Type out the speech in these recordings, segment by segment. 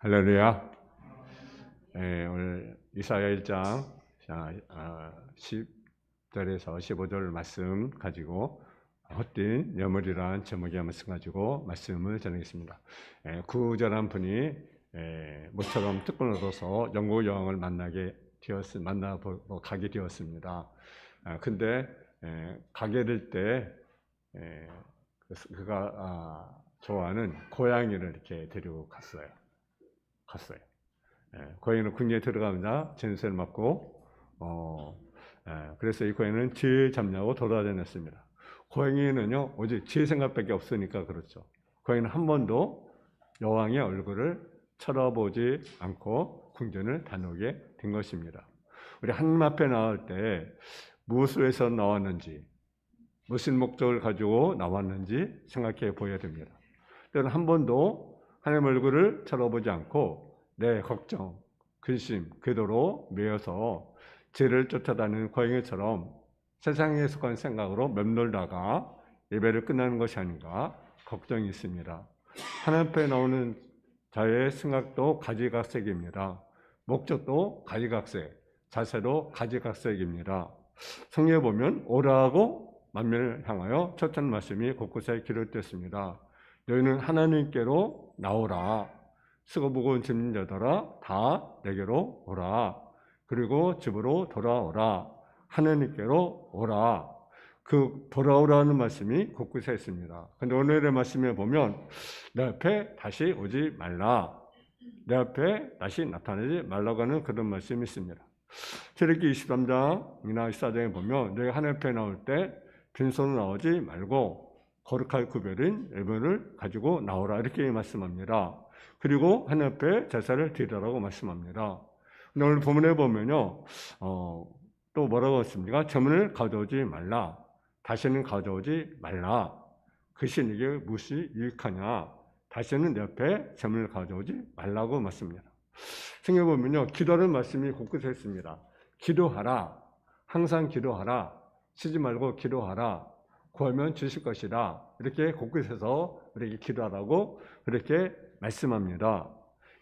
할렐루야. 오늘 이사야 1장 10절에서 15절 말씀 가지고 헛된 여물이라는 제목의 말씀 가지고 말씀을 전하겠습니다. 구절한 분이 모처럼 특권을 얻어서 영국 여왕을 만나고 가게 되었습니다. 근데 가게 될 때 그가 좋아하는 고양이를 이렇게 데리고 갔어요. 고양이는 궁리에 들어가면서 전세를 맞고 그래서 이 고양이는 죄 잡냐고 돌아다녔습니다. 고양이는요 오직 죄 생각밖에 없으니까 그렇죠. 고양이는 한 번도 여왕의 얼굴을 쳐다보지 않고 궁전을 다녀오게 된 것입니다. 우리 하나님 앞에 나올 때 무엇을 해서 나왔는지, 무슨 목적을 가지고 나왔는지 생각해 보아야 됩니다. 때로는 한 번도 하나님 얼굴을 쳐다보지 않고 내 걱정, 근심, 궤도로 매여서 죄를 쫓아다니는 고양이처럼 세상에 속한 생각으로 맴돌다가 예배를 끝나는 것이 아닌가 걱정이 있습니다. 하나님 앞에 나오는 자의 생각도 가지각색입니다. 목적도 가지각색, 자세도 가지각색입니다. 성경에 보면 오라고 만민을 향하여 쳤던 말씀이 곳곳에 기록되었습니다. 너희는 하나님께로 나오라. 쓰고 무거운 짐진 자들아 다 내게로 오라. 그리고 집으로 돌아오라. 하나님께로 오라. 그 돌아오라는 말씀이 곳곳에 있습니다. 그런데 오늘의 말씀에 보면 내 앞에 다시 오지 말라. 내 앞에 다시 나타나지 말라고 하는 그런 말씀이 있습니다. 출애굽기 23장이나 24장에 보면 너희가 하나님 앞에 나올 때 빈손으로 나오지 말고 거룩할 구별인 예물을 가지고 나오라 이렇게 말씀합니다. 그리고 하나님 앞에 제사를 드리라고 말씀합니다. 오늘 본문에 보면요, 또 뭐라고 했습니까? 제물을 가져오지 말라. 다시는 가져오지 말라. 그것이 네게 무엇이 유익하냐? 다시는 내 앞에 제물을 가져오지 말라고 말씀합니다. 성경에 보면요, 기도하는 말씀이 곳곳에 있습니다. 기도하라. 항상 기도하라. 쉬지 말고 기도하라. 구하면 주실 것이다. 이렇게 곳곳에서 우리에게 기도하라고 그렇게 말씀합니다.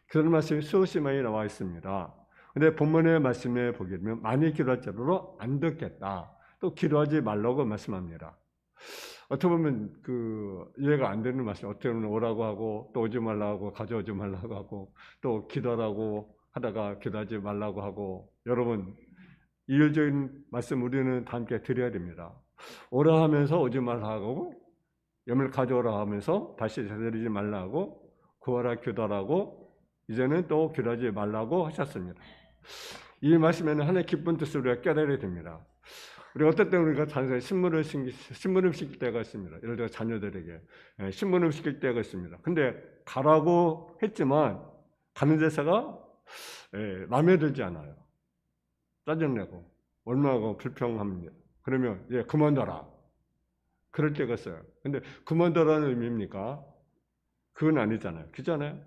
그런 말씀이 수없이 많이 나와 있습니다. 근데 본문의 말씀에 보게 되면 많이 기도할 자로 안 듣겠다. 또 기도하지 말라고 말씀합니다. 어떻게 보면 이해가 안 되는 말씀, 어떻게 보면 오라고 하고 또 오지 말라고 하고 가져오지 말라고 하고 또 기도하라고 하다가 기도하지 말라고 하고 여러분 이율적인 말씀 우리는 다 함께 드려야 됩니다. 오라 하면서 오지 말라 하고 염을 가져오라 하면서 다시 제사드리지 말라고 구하라 기도하라고 이제는 또 기도하지 말라고 하셨습니다. 이 말씀에는 하나님의 기쁜 뜻을 우리가 깨달아야 됩니다. 우리가 어떨 때 우리가 신문을 시킬 때가 있습니다. 예를 들어 자녀들에게 신문을 시킬 때가 있습니다. 근데 가라고 했지만 가는 데서가 마음에 들지 않아요. 짜증내고 원망하고 불평합니다. 그러면 그만둬라. 그럴 때가 있어요. 근데 그만둬라는 의미입니까? 그건 아니잖아요. 그잖아요.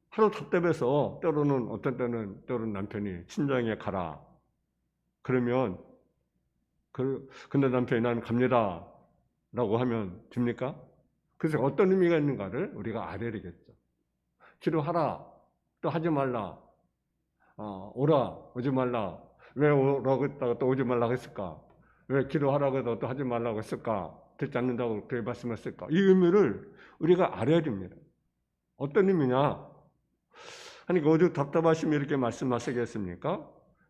하루 답답해서 때로는 어떤 때는 남편이 친정에 가라. 그러면 근데 남편이 나는 갑니다. 라고 하면 됩니까? 그래서 어떤 의미가 있는가를 우리가 알아야 되겠죠. 기도하라. 또 하지 말라. 오라. 오지 말라. 왜 오라고 했다가 또 오지 말라고 했을까? 왜 기도하라고 해도 또 하지 말라고 했을까? 듣지 않는다고 그렇게 말씀했을까? 이 의미를 우리가 알아야 됩니다. 어떤 의미냐? 하니까 오죽 답답하시면 이렇게 말씀하시겠습니까?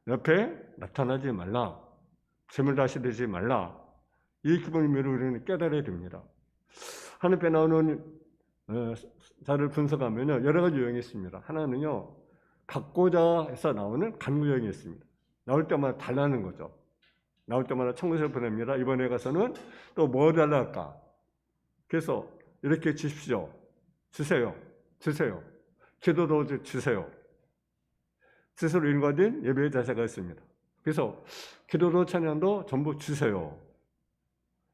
옆에 나타나지 말라. 재물 다시 되지 말라. 이 기본 의미를 우리는 깨달아야 됩니다. 하나님 앞에 나오는 자를 분석하면요, 여러 가지 유형이 있습니다. 하나는요, 받고자 해서 나오는 간구 유형이 있습니다. 나올 때마다 달라는 거죠. 나올 때마다 청구서를 보냅니다. 이번에 가서는 또 뭐 달랄까? 그래서 이렇게 주십시오. 주세요. 기도도 주세요. 스스로 일관된 예배의 자세가 있습니다. 그래서 기도도 찬양도 전부 주세요.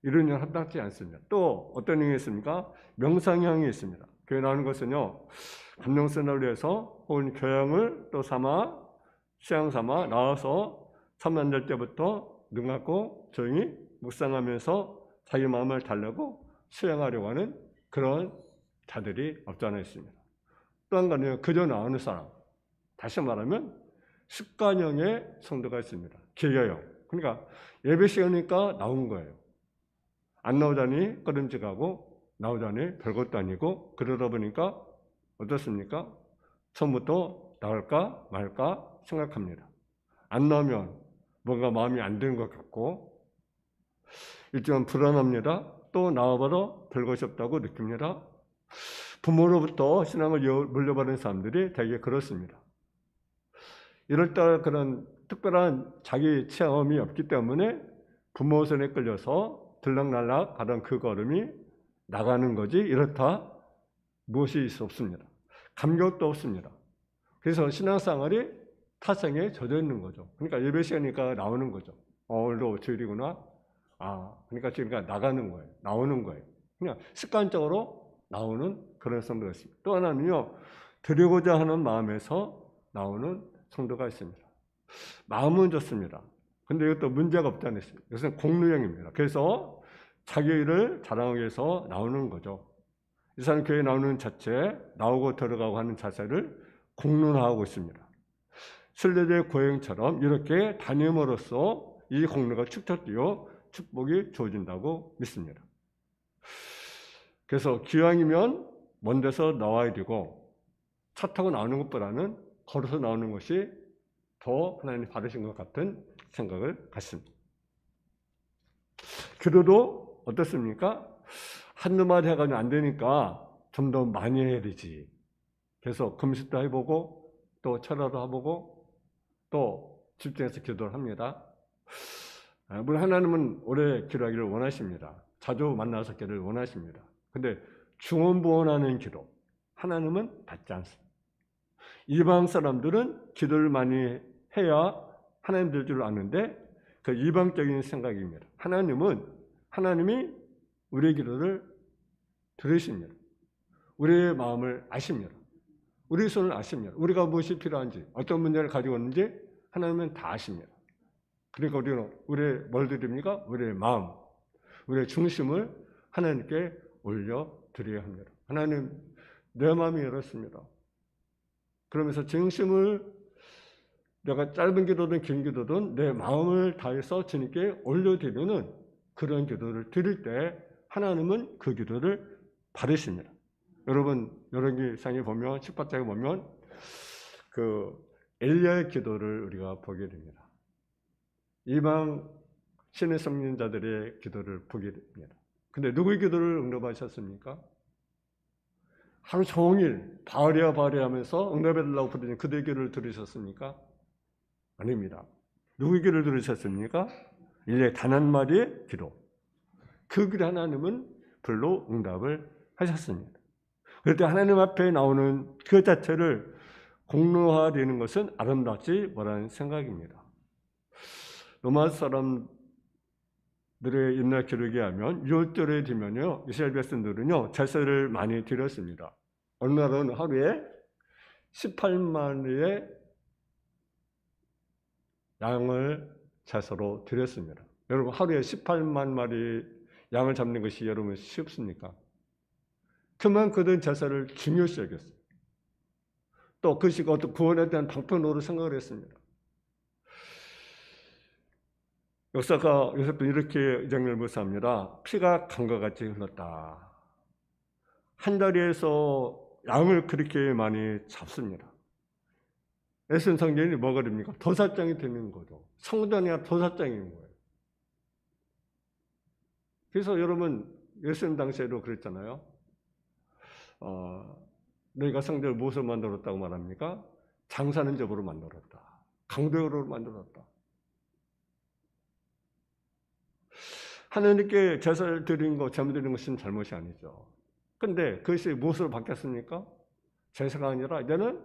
이런 일 합당치 않습니다. 또 어떤 행위 있습니까? 명상형이 있습니다. 교회 나오는 것은요, 감정선을 위해서 혹은 교양을 또 삼아 시향 삼아 나와서 잠만 잘 때부터 눈 감고 조용히 묵상하면서 자기 마음을 달래고 수행하려고 하는 그런 자들이 없지 않아 있습니다. 또 한 가지는 그저 나오는 사람. 다시 말하면 습관형의 성도가 있습니다. 기계형. 그러니까 예배 시간이니까 나온 거예요. 안 나오자니 꺼림직하고 나오자니 별것도 아니고 그러다 보니까 어떻습니까? 처음부터 나올까 말까 생각합니다. 안 나오면 뭔가 마음이 안 드는 것 같고 일단 불안합니다. 또 나와봐도 별것이 없다고 느낍니다. 부모로부터 신앙을 물려받은 사람들이 되게 그렇습니다. 이럴 때 그런 특별한 자기 체험이 없기 때문에 부모 손에 끌려서 들락날락 하던 그 걸음이 나가는 거지 이렇다 무엇이 없습니다. 감격도 없습니다. 그래서 신앙생활이 타성에 젖어 있는 거죠. 그러니까 예배 시간이니까 나오는 거죠. 오늘도 주일이구나. 그러니까 지금 나가는 거예요. 나오는 거예요. 그냥 습관적으로 나오는 그런 성도가 있습니다. 또 하나는요, 드리고자 하는 마음에서 나오는 성도가 있습니다. 마음은 좋습니다. 근데 이것도 문제가 없다는 것이죠. 이것은 공로형입니다. 그래서 자기 일을 자랑하기 위해서 나오는 거죠. 이 사람 교회에 나오는 자체, 나오고 들어가고 하는 자세를 공론화하고 있습니다. 순례자의 고행처럼 이렇게 다님으로써 이 공로가 축적되어 축복이 주어진다고 믿습니다. 그래서 기왕이면 먼 데서 나와야 되고 차 타고 나오는 것보다는 걸어서 나오는 것이 더 하나님 받으신 것 같은 생각을 갖습니다. 기도도 어떻습니까? 한두 마디 해가지고 안 되니까 좀 더 많이 해야 되지. 그래서 금식도 해보고 또 철야도 해보고 또 집중해서 기도를 합니다. 물론 하나님은 오래 기도하기를 원하십니다. 자주 만나서 기도를 원하십니다. 근데 중언부언하는 기도 하나님은 받지 않습니다. 이방 사람들은 기도를 많이 해야 하나님 될 줄 아는데 그 이방적인 생각입니다. 하나님이 우리의 기도를 들으십니다. 우리의 마음을 아십니다. 우리의 손을 아십니다. 우리가 무엇이 필요한지 어떤 문제를 가지고 있는지 하나님은 다 아십니다. 그러니까 우리는 우리의 뭘 드립니까? 우리의 마음, 우리의 중심을 하나님께 올려드려야 합니다. 하나님, 내 마음이 이렇습니다. 그러면서 중심을 내가 짧은 기도든 긴 기도든 내 마음을 다해서 주님께 올려드리는 그런 기도를 드릴 때 하나님은 그 기도를 받으십니다. 여러분, 열왕기상에 보면 18장에 보면 그 엘리야의 기도를 우리가 보게 됩니다. 이방 신의 성령자들의 기도를 보게 됩니다. 근데 누구의 기도를 응답하셨습니까? 하루 종일 바알이야 하면서 응답해달라고 부르는 그들의 기도를 들으셨습니까? 아닙니다. 누구의 기도를 들으셨습니까? 일에 단 한 마디의 기도. 그 기도 하나님은 별로 응답을 하셨습니다. 그럴 때 하나님 앞에 나오는 그 자체를 공로화되는 것은 아름답지 못한 생각입니다. 로마 사람들의 옛날 기록에 하면 6월절에 되면요, 이스라엘 백성들은요 제사를 많이 드렸습니다. 어느 날은 하루에 18마리의 양을 제사로 드렸습니다. 여러분, 하루에 18만 마리 양을 잡는 것이 여러분 쉽습니까? 그만큼 제사를 중요시 여겼어요. 또 그것이 어떤 구원에 대한 방편으로 생각을 했습니다. 역사가 요셉도 이렇게 이 장면을 묘사합니다. 피가 강과 같이 흘렀다. 한 자리에서 양을 그렇게 많이 잡습니다. 에센 성전이 뭐가 됩니까? 도살장이 되는 거죠. 성전이 아니라 도살장인 거예요. 그래서 여러분, 예수님 당시에도 그랬잖아요. 너희가 성전을 무엇으로 만들었다고 말합니까? 장사는 접으로 만들었다. 강도로 만들었다. 하나님께 제사를 드린 거, 제물 드린 것은 잘못이 아니죠. 근데 그것이 무엇으로 바뀌었습니까? 제사가 아니라 이제는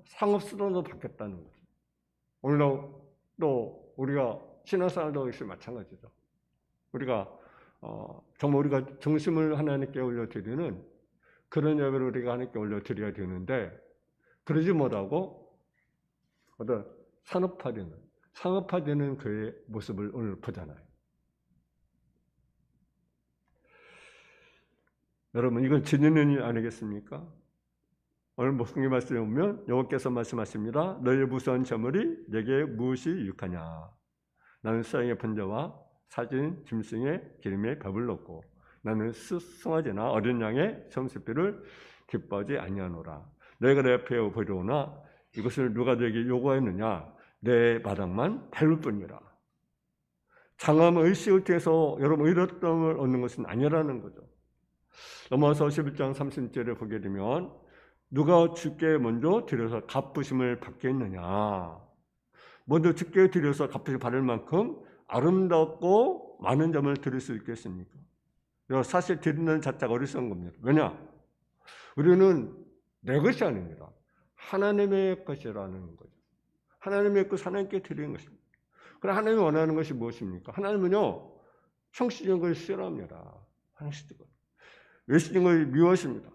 상업수단으로 바뀌었다는 거죠. 오늘도 우리가 신앙생활도 역시 마찬가지죠. 우리가 정말 우리가 중심을 하나님께 올려드리는 그런 예배를 우리가 하나님께 올려드려야 되는데 그러지 못하고 어떤 상업화되는 그의 모습을 오늘 보잖아요. 여러분, 이건 진리는 아니겠습니까? 오늘 목숨의 말씀에 보면 여호와께서 말씀하십니다. 너희의 무수한 재물이 내게 무엇이 유익하냐. 나는 수양의 번제와 사진 짐승의 기름에 배불렀고 나는 송아지나 어린 양의 점수비를 기뻐하지 아니하노라. 너희가 내 앞에 보려오나 이것을 누가 너에게 요구하였느냐. 내 마당만 배울 뿐이라. 장암 의식을 통해서 여러분 의롭다움을 얻는 것은 아니라는 거죠. 넘어서 11장 30절에 보게 되면 누가 주께 먼저 드려서 갚으심을 받겠느냐. 먼저 주께 드려서 갚으심을 받을 만큼 아름답고 많은 점을 드릴 수 있겠습니까? 사실 드리는 자체가 어리석은 겁니다. 왜냐? 우리는 내 것이 아닙니다. 하나님의 것이라는 거죠. 하나님의 것, 하나님께 드리는 것입니다. 그럼 하나님이 원하는 것이 무엇입니까? 하나님은요, 형식적인 것을 싫어합니다. 형식적인 것. 외식적인 것을 미워하십니다.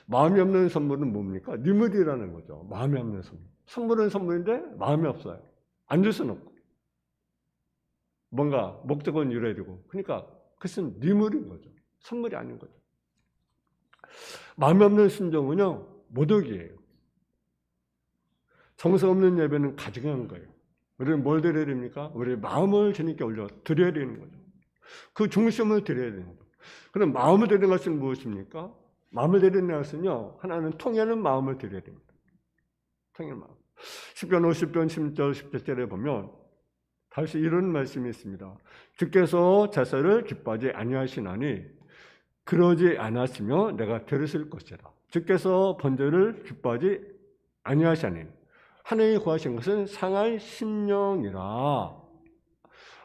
마음이 없는 선물은 뭡니까? 니무디라는 거죠. 마음이 없는 선물. 선물은 선물인데 마음이 없어요. 안 줄 수는 없고. 뭔가 목적은 이뤄야 되고. 그러니까 그것은 니물인 거죠. 선물이 아닌 거죠. 마음이 없는 순종은요, 모독이에요. 정성 없는 예배는 가증한 거예요. 우리는 뭘 드려야 됩니까? 우리의 마음을 주님께 올려 드려야 되는 거죠. 그 중심을 드려야 되는 거죠. 그럼 마음을 드리는 것은 무엇입니까? 마음을 드리는 것은요, 하나는 통하는 마음을 드려야 됩니다. 통하는 마음. 10편 50편 10절 17절에 보면 다시 이런 말씀이 있습니다. 주께서 제사를 기뻐하지 아니하시나니 그러지 않았으며 내가 들으실 것이라. 주께서 번제를 기뻐하지 아니하시나니 하나님이 구하신 것은 상할 심령이라.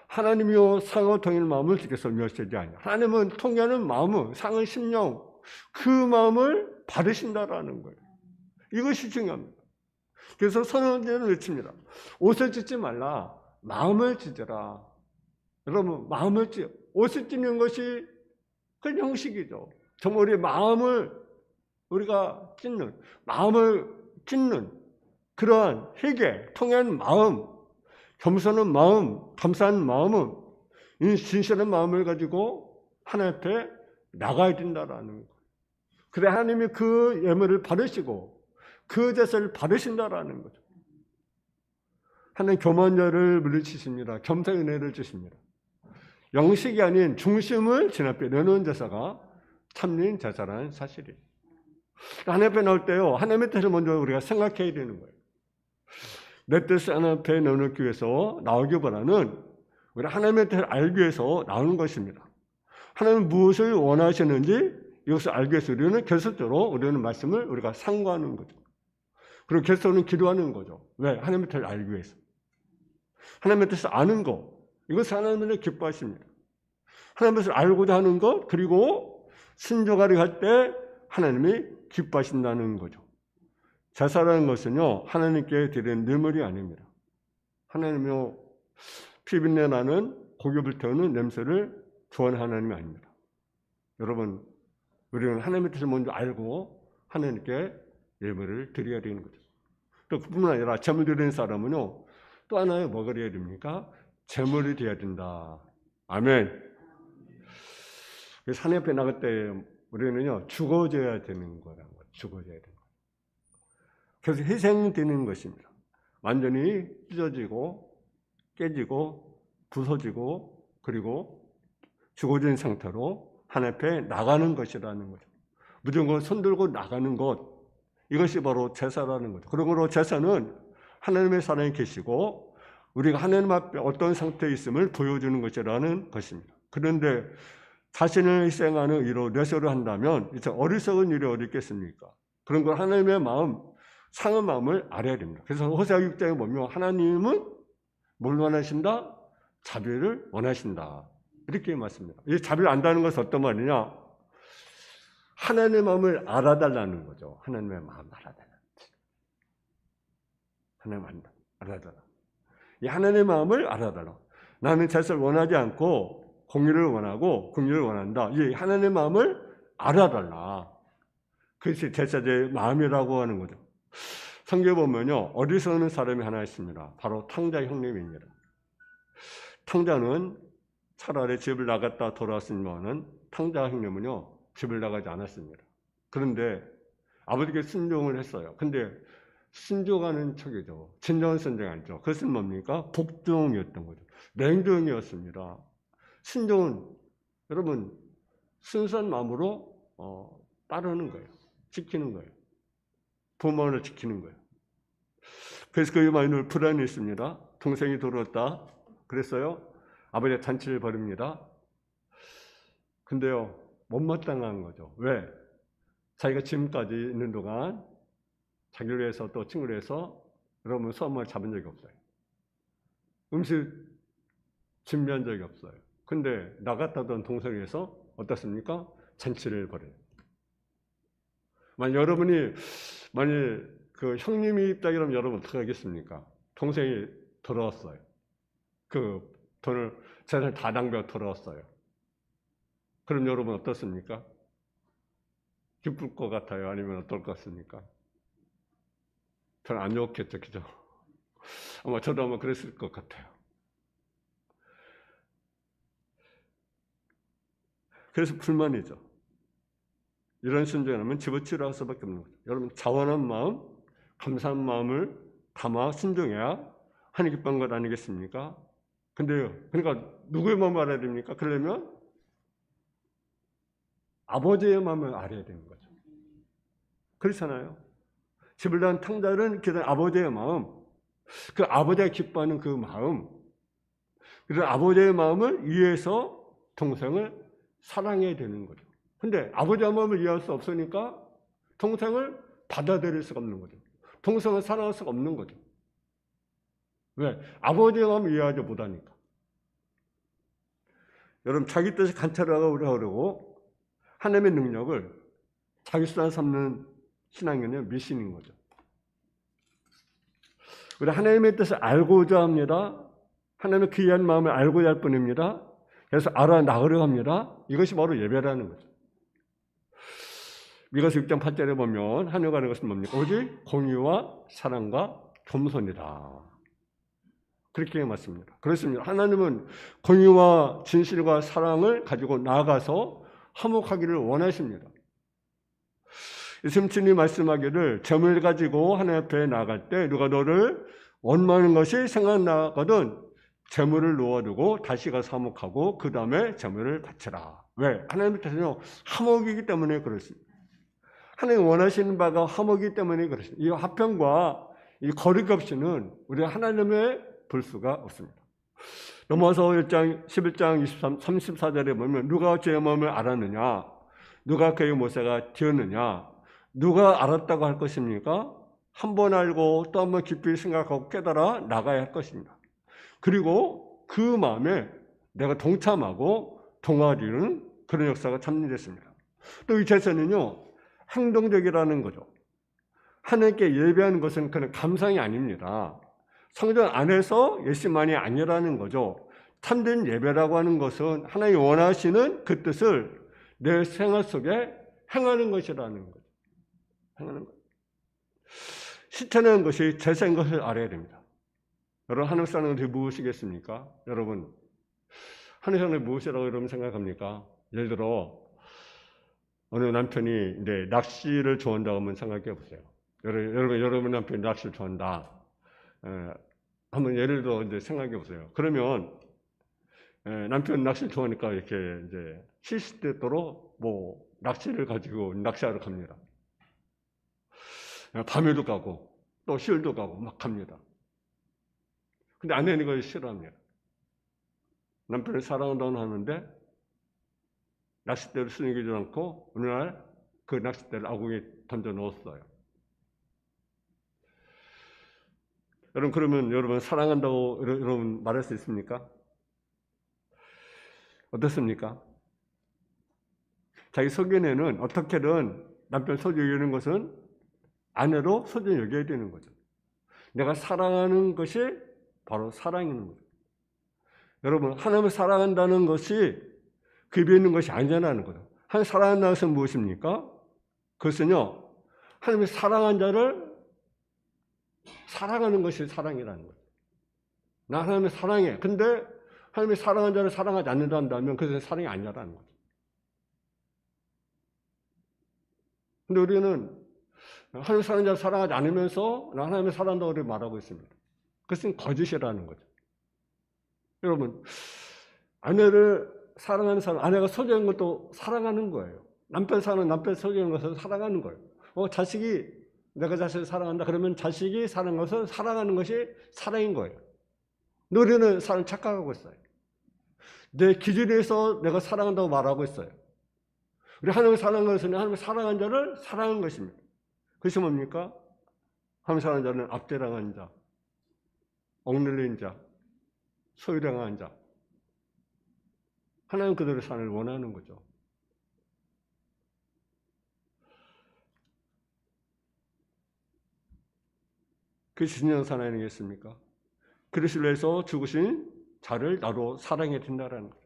하나님이요 상을 통일 마음을 주께서 멸시하지 아니하. 하나님은 통하는 마음은 상을 심령 그 마음을 받으신다라는 거예요. 이것이 중요합니다. 그래서 선언제를 외칩니다. 옷을 찢지 말라. 마음을 찢어라. 여러분 마음을 찢어. 옷을 찢는 것이 그 형식이죠. 정말 우리의 마음을 우리가 찢는 마음을 찢는 그러한 회개, 통한 마음, 겸손한 마음, 감사한 마음은 이 진실한 마음을 가지고 하나님 앞에 나가야 된다라는 거예요. 그래 하나님이 그 예물을 받으시고 그 제사를 받으신다라는 거죠. 하나님 교만자를 물리치십니다. 겸손의 은혜를 주십니다. 영식이 아닌 중심을 진 앞에 내놓은 제사가 참된 제사라는 사실이에요. 하나님 앞에 나올 때요, 하나님의 뜻을 먼저 우리가 생각해야 되는 거예요. 내 뜻을 하나님 앞에 내놓기 위해서 나오기보다는 우리 하나님의 뜻을 알기 위해서 나오는 것입니다. 하나님은 무엇을 원하시는지 이것을 알기 위해서 우리는 계속적으로 우리는 말씀을 우리가 상고하는 거죠. 그리고 계속적으로 기도하는 거죠. 왜? 하나님의 뜻을 알기 위해서. 하나님의 뜻을 아는 것, 이것을 하나님을 기뻐하십니다. 하나님의 뜻을 알고자 하는 것, 그리고 순종하려 할 때 하나님이 기뻐하신다는 거죠. 제사라는 것은요, 하나님께 드리는 느물이 아닙니다. 하나님이요, 피비린내 나는 고기 불태우는 냄새를 좋아하는 하나님이 아닙니다. 여러분, 우리는 하나님의 뜻을 먼저 알고 하나님께 예물을 드려야 되는 거죠. 또 그뿐만 아니라 제물 드리는 사람은요, 또 하나의 뭐가 되어야 됩니까? 제물이 되어야 된다. 아멘. 그래서 하나님 앞에 나갈 때 우리는요, 죽어져야 되는 거라는 거예요. 죽어져야 되는 거예요. 그래서 희생되는 것입니다. 완전히 찢어지고 깨지고 부서지고 그리고 죽어진 상태로 하나님 앞에 나가는 것이라는 거죠. 무조건 손들고 나가는 것, 이것이 바로 제사라는 거죠. 그러므로 제사는 하나님의 사랑이 계시고 우리가 하나님 앞에 어떤 상태에 있음을 보여주는 것이라는 것입니다. 그런데 자신을 희생하는 의로 내세를 한다면 이제 어리석은 일이 어디 있겠습니까? 그런 걸 하나님의 마음, 상한 마음을 알아야 됩니다. 그래서 호세아 6장에 보면 하나님은 뭘 원하신다? 자비를 원하신다. 이렇게 말씀합니다. 이 자비를 안다는 것은 어떤 말이냐? 하나님의 마음을 알아달라는 거죠. 하나님의 마음을 알아달라. 하나님 알아달라. 이 하나님의 마음을 알아달라. 나는 제사를 원하지 않고 공의를 원하고 공의를 원한다. 이 하나님의 마음을 알아달라. 그것이 제사자의 마음이라고 하는 거죠. 성경에 보면요, 어리석은 사람이 하나 있습니다. 바로 탕자 형님입니다. 탕자는 차라리 집을 나갔다 돌아왔으면은 탕자 형님은요, 집을 나가지 않았습니다. 그런데 아버지께 순종을 했어요. 근데 순종하는 척이죠. 진정한 순종이 아니죠. 그것은 뭡니까? 복종이었던 거죠. 냉정이었습니다. 순종은 여러분 순수한 마음으로 따르는 거예요. 지키는 거예요. 부모를 지키는 거예요. 그래서 그 마음을 불안했습니다. 동생이 들어왔다. 그랬어요. 아버지가 잔치를 벌입니다. 근데요, 못마땅한 거죠. 왜? 자기가 지금까지 있는 동안 자기를 위해서 또 친구를 위해서 여러분 수업을 잡은 적이 없어요. 음식 준비한 적이 없어요. 근데 나갔다던 동생을 위해서 어떻습니까? 잔치를 벌여요. 여러분이 그 형님이 입장이라면 여러분 어떻게 하겠습니까? 동생이 돌아왔어요. 그 돈을 재산을 다 낭비하고 돌아왔어요. 그럼 여러분 어떻습니까? 기쁠 것 같아요? 아니면 어떨 것 같습니까? 저는 안 좋겠죠, 그죠? 아마 저도 아마 그랬을 것 같아요. 그래서 불만이죠. 이런 순종하면 집어치우라고 할 수밖에 없는 거죠. 여러분 자원한 마음, 감사한 마음을 담아 순종해야 하나님 기뻐하는 것 아니겠습니까? 근데요, 그러니까 누구의 마음을 알아야 됩니까? 그러려면 아버지의 마음을 알아야 되는 거죠. 그렇잖아요. 집을 낳은 탕자는 아버지의 마음, 그 아버지가 기뻐하는 그 마음, 그래서 아버지의 마음을 이해해서 동생을 사랑해야 되는 거죠. 근데 아버지의 마음을 이해할 수 없으니까 동생을 받아들일 수가 없는 거죠. 동생을 사랑할 수가 없는 거죠. 왜? 아버지의 마음을 이해하지 못하니까. 여러분 자기 뜻을 관찰하고 그러고 하나님의 능력을 자기 수단 삼는 신앙은 미신인 거죠. 우리 하나님의 뜻을 알고자 합니다. 하나님의 귀한 마음을 알고자 할 뿐입니다. 그래서 알아나가려 합니다. 이것이 바로 예배라는 거죠. 미가서 6장 8절에 보면 하늘과 하는 것은 뭡니까? 오직 공의와 사랑과 겸손이다. 그렇게 맞습니다. 그렇습니다. 하나님은 공의와 진실과 사랑을 가지고 나아가서 화목하기를 원하십니다. 예수님이 말씀하기를 재물 가지고 하나님 앞에 나아갈 때 누가 너를 원망하는 것이 생각나거든 재물을 놓아두고 다시 가서 화목하고 그 다음에 재물을 바쳐라. 왜? 하나님의 뜻은요 화목이기 때문에 그렇습니다. 하나님 원하시는 바가 화목이기 때문에 그렇습니다. 이 화평과 이 거리가 없이는 우리가 하나님을 볼 수가 없습니다. 넘어서 11장 34절에 보면 누가 제 마음을 알았느냐? 누가 그의 모세가 되었느냐? 누가 알았다고 할 것입니까? 한 번 알고 또 한 번 깊이 생각하고 깨달아 나가야 할 것입니다. 그리고 그 마음에 내가 동참하고 동화되는 그런 역사가 참여됐습니다. 또 이 제사는요 행동적이라는 거죠. 하나님께 예배하는 것은 그냥 감상이 아닙니다. 성전 안에서 예수만이 아니라는 거죠. 참된 예배라고 하는 것은 하나님이 원하시는 그 뜻을 내 생활 속에 행하는 것이라는 거죠. 행하는 것. 실천하는 것이 제사인 것을 알아야 됩니다. 여러분 하늘 사는 것이 무엇이겠습니까? 여러분 하늘 사는 것이 무엇이라고 여러분 생각합니까? 예를 들어 어느 남편이 이제 낚시를 좋아한다고 한번 생각해 보세요. 여러분 남편이 낚시를 좋아한다. 한번 예를 들어 이제 생각해 보세요. 그러면 남편 낚시를 좋아하니까 이렇게 이제 시시때때로 뭐 낚시를 가지고 낚시하러 갑니다. 밤에도 가고 또 휴일도 가고 막 갑니다. 근데 아내는 이걸 싫어합니다. 남편을 사랑한다고 하는데 낚싯대를 쓰는기지 않고 어느 날 그 낚싯대를 아궁이에 던져 넣었어요. 여러분 그러면 여러분 사랑한다고 여러분 말할 수 있습니까? 어떻습니까? 자기 소견에는 어떻게든 남편 소중히 여기는 것은 아내로 소중히 여겨야 되는 거죠. 내가 사랑하는 것이 바로 사랑이는 거죠. 여러분 하나님을 사랑한다는 것이 급여 있는 것이 아니라는 거죠. 하나님 사랑한다는 것은 무엇입니까? 그것은요 하나님의 사랑한 자를 사랑하는 것이 사랑이라는 거죠. 나 하나님을 사랑해. 근데 하나님의 사랑한 자를 사랑하지 않는다 한다면 그것은 사랑이 아니라는 거죠. 근데 우리는 하나님 사랑하는 자를 사랑하지 않으면서 나 하나님을 사랑한다고 그렇게 말하고 있습니다. 그것은 거짓이라는 거죠. 여러분, 아내를 사랑하는 사람, 아내가 소중한 것도 사랑하는 거예요. 남편 사랑하는 남편 소중한 것을 사랑하는 거예요. 자식이 내가 자식을 사랑한다 그러면 자식이 사랑하는 것을 사랑하는 것이 사랑인 거예요. 우리는 사람 착각하고 있어요. 내 기준에서 내가 사랑한다고 말하고 있어요. 우리 하나님을 사랑하는 것은 하나님을 사랑한 자를 사랑한 것입니다. 그것이 뭡니까? 하나님을 사랑하는 자는 압제당한 자, 억눌린 자, 소유당한 자. 하나님 그들의 삶을 원하는 거죠. 그것이 진정한 사랑 아니겠습니까? 그리스도를 위해서 죽으신 자를 나도 사랑해야 된다라는 거죠.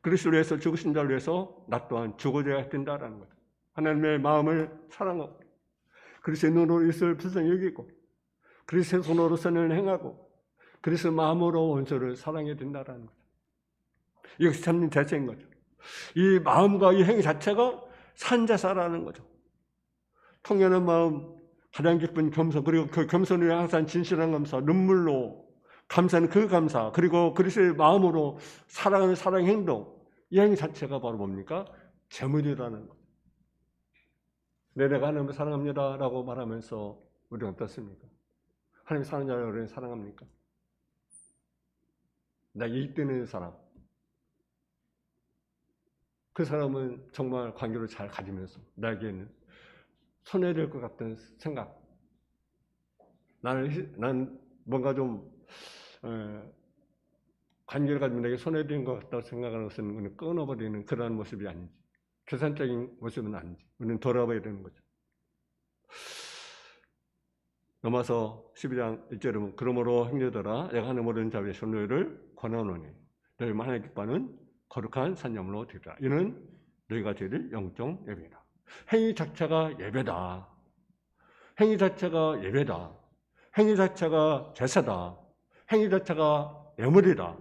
그리스도를 위해서 죽으신 자를 위해서 나 또한 죽어져야 된다라는 거죠. 하나님의 마음을 사랑하고 그리스도의 눈으로 이웃을 불쌍히 여기고 그리스도의 손으로 선을 행하고 그리스도의 마음으로 원수를 사랑해야 된다라는 거죠. 이것이 참 대체인 거죠. 이 마음과 이 행위 자체가 산제사라는 거죠. 통연한 마음, 가장 깊은 겸손, 그리고 그 겸손을 항상 진실한 감사, 눈물로 감사는 그 감사, 그리고 그리스도의 마음으로 사랑하는 사랑 행동, 이 행위 자체가 바로 뭡니까? 제물이라는 거죠. 내가 하나님을 사랑합니다 라고 말하면서 우리는 어떻습니까? 하나님 사랑하는 자를 우리는 사랑합니까? 나 이익되는 사람, 그 사람은 정말 관계를 잘 가지면서 나에게는 손해될 것 같은 생각, 난 뭔가 좀 관계를 가지면 내게 손해된 것 같다고 생각하는 것은 끊어버리는 그러한 모습이 아닌지, 계산적인 모습은 아닌지 우리는 돌아봐야 되는 거죠. 넘어서 12장 1절에 보면 그러므로 형제들아 내가 하늘 모르는 자의 손녀를 권하노니 너희만 하나님 기뻐하는 거룩한 산념으로 드리라. 이는 너희가 드릴 영적 예배다. 행위 자체가 예배다. 행위 자체가 예배다. 행위 자체가 제사다. 행위 자체가 예물이다.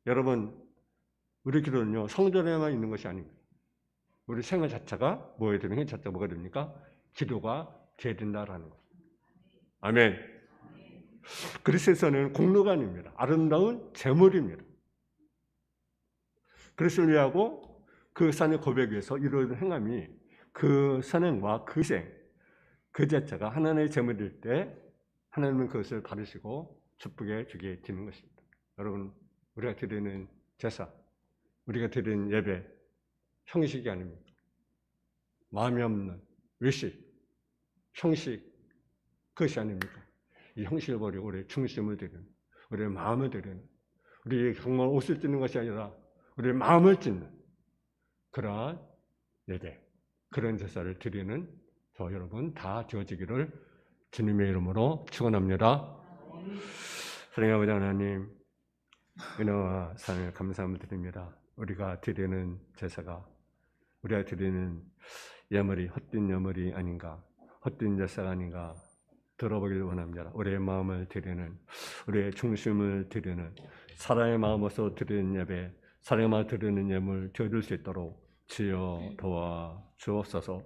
여러분, 우리 기도는요 성전에만 있는 것이 아닙니다. 우리 생활 자체가 뭐에 되면 행위 자체가 뭐가 됩니까? 기도가 돼야 된다라는 거죠. 아멘. 그리스도에서는 공로관입니다. 아름다운 제물입니다. 그리스도를 위하고 그 산의 고백 위에서 이루어진 행함이 그 선행과 그 희생, 그 자체가 하나님의 제물일 때 하나님은 그것을 받으시고 기쁘게 주게 되는 것입니다. 여러분, 우리가 드리는 제사, 우리가 드리는 예배, 형식이 아닙니다. 마음이 없는 외식, 형식, 그것이 아닙니까? 이 형식을 버리고 우리의 중심을 드리는, 우리의 마음을 드리는, 우리의 정말 옷을 찢는 것이 아니라 우리의 마음을 찢는 그러한 예배, 그런 제사를 드리는 저 여러분 다 되어지기를 주님의 이름으로 축원합니다. 사랑하는 아버지 하나님, 은혜와 사랑을 감사함을 드립니다. 우리가 드리는 제사가, 우리가 드리는 예물이 헛된 예물이 아닌가, 헛된 제사가 아닌가 들어보기를 원합니다. 우리의 마음을 드리는, 우리의 중심을 드리는, 사랑의 마음으로 드리는 예배, 사랑의 마음으로 드리는 예물 드릴 수 있도록 주여 도와 주옵소서.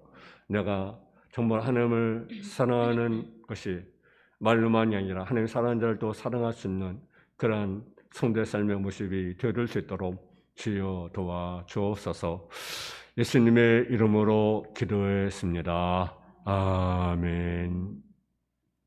내가 정말 하나님을 사랑하는 것이 말로만이 아니라 하나님 사랑하는 자를 또 사랑할 수 있는 그러한 성도의 삶의 모습이 되어질 수 있도록 주여 도와 주옵소서. 예수님의 이름으로 기도했습니다. 아멘.